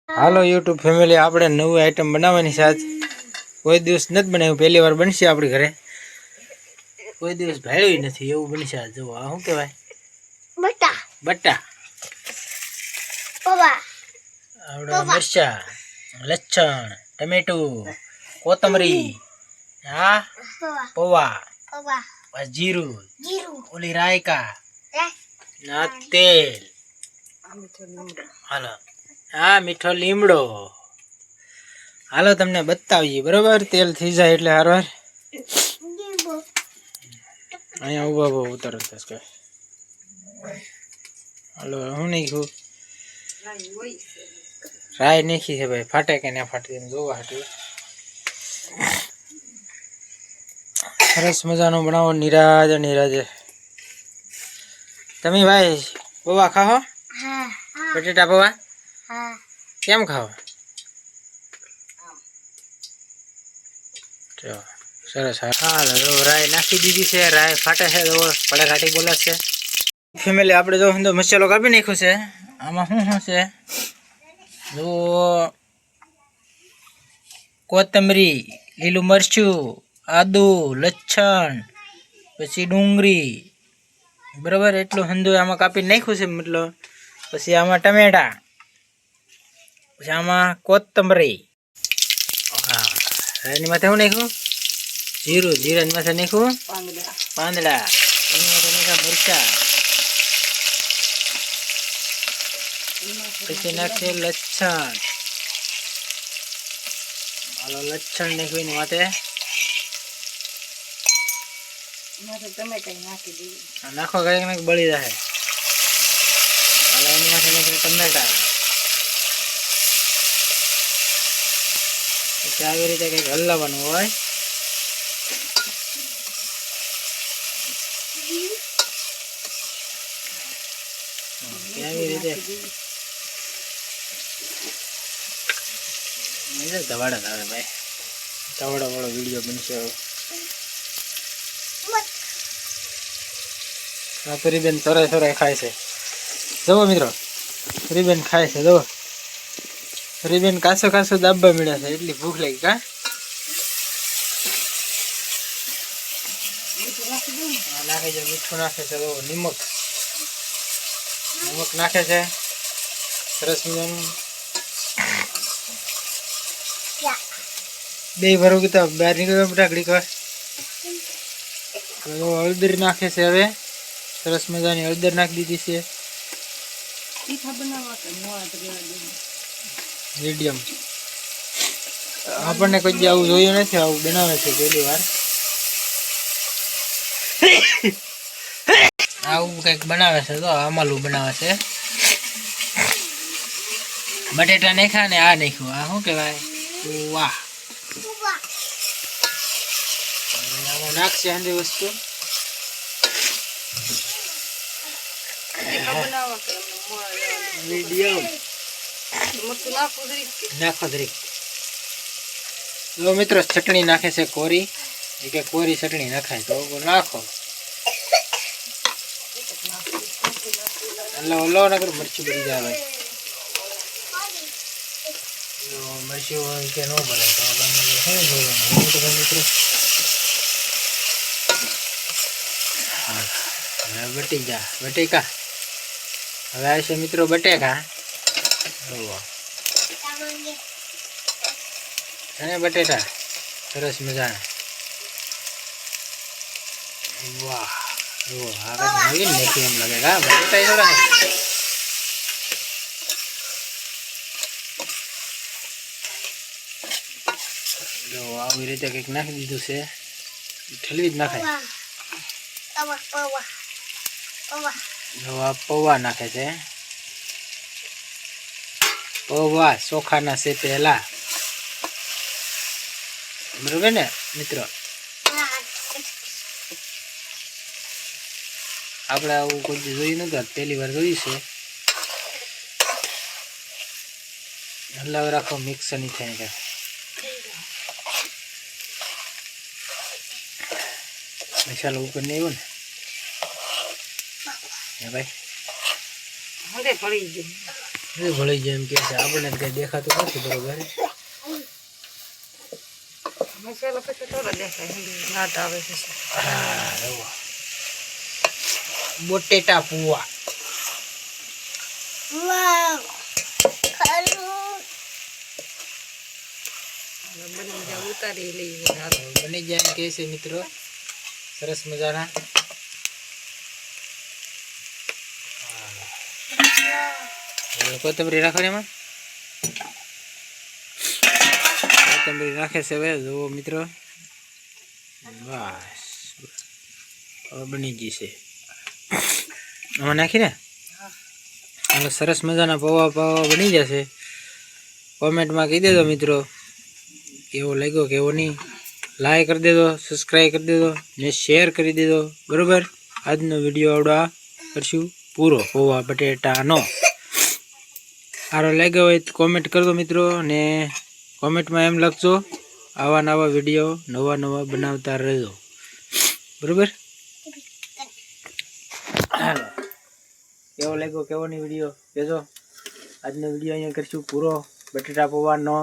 હાલો YouTube family, આપણે નવી item બનાવવાની છે આજ. કોઈ દિવસ નથી બનાવ્યું, પહેલી વાર બનશે આપણી ઘરે. કોઈ દિવસ ભાળ્યું નથી એવું બનશે આજ. જો આ શું કહેવાય? બટા. બટા. પૌવા. આવડા મરચા, લસણ, ટમેટું, કોથમરી. હા, પૌવા. પૌવા. જીરું. ઓલી રાયકા. ના તેલ. હાલો. હા, મીઠો લીમડો. હાલો તમને બતાવીએ બરોબર. તેલ થઈ જાય એટલે હારવાર અહીંયા ઉભા ઉતારો કે હાલો. હું નાખ્યું? રાય નાખી છે ભાઈ. ફાટે કે ના ફાટે જોવા હતું. સરસ મજાનો બનાવો. નિરાજ નિરાજે. તમે ભાઈ પૌવા ખાઓ? બટેટા પૌવા કેમ ખાઓ? સરસ. હાલ રાય નાખી દીધી છે. રાય ફાટે છે. ફટાફાટી બોલે છે. ફેમિલી આપણે જો મસાલો કાપી નાખ્યો છે. આમાં શું છે? જો કોથમરી, લીલું મરચું, આદુ, લસણ, પછી ડુંગળી, બરાબર એટલું હંધું આમાં કાપી નાખ્યું છે. મતલબ પછી આમાં ટમેટા, પછી આમાં કોથમરી. હા, એની માથે શું નાખ્યું? જીરું. જીરાની માથે નાખ્યું પાંદડા. એની માથે નાખ્યા મરચા. પછી નાખીએ લસણ. હાલો, લસણ નાખ્યું એની માથે. નાખો કઈક બળી જાય. હાલો, એની માથે નાખ્યા ટમેટા. પછી આવી રીતે કઈક હલાવવાનું હોય. આવી રીતે ધવાડા આવે ભાઈ. ધવાડા વાળો વિડીયો બનશે. ફરીબેન તરે ખાય છે. જુઓ મિત્રો, ફરીબેન ખાય છે. જુઓ, ફરીબેન કાસો દાબવા મળ્યા છે. એટલી ભૂખ લાગી. કા નાખી જાય. મીઠું નાખે છે. જુઓ, નિમક નાખે છે. સરસ મજાનું. બે ભરો કે બહાર નીકળવા ટાકડી કર. હળદર નાખે છે. હવે સરસ મજાની હળદર નાખી દીધી છે. મીડિયમ. આપણને કોઈ આવું જોયું નથી. આવું બનાવે છે પહેલી વાર. આવું કઈક બનાવે છે. તો અમાલું બનાવે છે. બટેટા નાખ્યા ને આ નાખ્યું. આ શું કેવાય? વાહ. નાખશે હંધી વસ્તુ. મીડિયમ નાખો દરેક. જો મિત્રો, ચટણી નાખે છે. કોરી કે કોરી ચટણી નાખાય તો નાખો. હલો નગર મરચું બળી જાય. મરચું કે ન બને તો શું જોવાનું મિત્રો. બટી જા બટેકા. હવે આવશે મિત્રો બટેકા. અને બટેટા સરસ મજાના. વાહ. જુઓ, આ નવીન નાખી એમ લાગે. હા, બટેટા થોડા જો આવી રીતે કંઈક નાખી દીધું છે. ઠલવી જ નાખાય. જો આ પૌવા નાખે છે. પૌવા ચોખાના છે પહેલા. બરોબર ને મિત્રો? આપણે આવું કોઈ જોયું નથી. પહેલી વાર જોયું છે. હલાવી રાખો. મિક્સ નહીં થાય. મસાલો ઉપર નહીં આવ્યો ને ભાઈ. પડી ગયું. એ ભળી જાય એમ કે છે, આપણને કઈ દેખાતું નથી બરોબર. મસાલો પછી થોડો દેખાય નાટ આવે છે. હા રવા બટેટા પૂવા વાવ ખારું બની જાય ઉતારી લઈએ બની જાય એમ કે છે મિત્રો, સરસ મજાના. કોથમરી રાખો એમાં, કોથમરી રાખે છે હવે જુઓ મિત્રો. બસ હવે બની ગઈ છે. આમાં નાખીને હવે સરસ મજાના પૌવા બની જશે. કોમેન્ટમાં કહી દેજો મિત્રો કેવો લાગ્યો કેવો નહીં. લાઈક કરી દેજો, સબસ્ક્રાઈબ કરી દેજો ને શેર કરી દેજો બરોબર. આજનો વિડીયો આવડો કરશું પૂરો પૌવા બટેટાનો. સારો લાગ્યો હોય તો કોમેન્ટ કરજો મિત્રો, ને કોમેન્ટમાં એમ લખજો આવા નવા વિડીયો નવા બનાવતા રહેજો બરોબર. હાલો કેવો લાગ્યો કેવો નહીં વિડીયો કહેજો. આજનો વિડીયો અહીંયા કરશું પૂરો બટેટા પૌવાનો.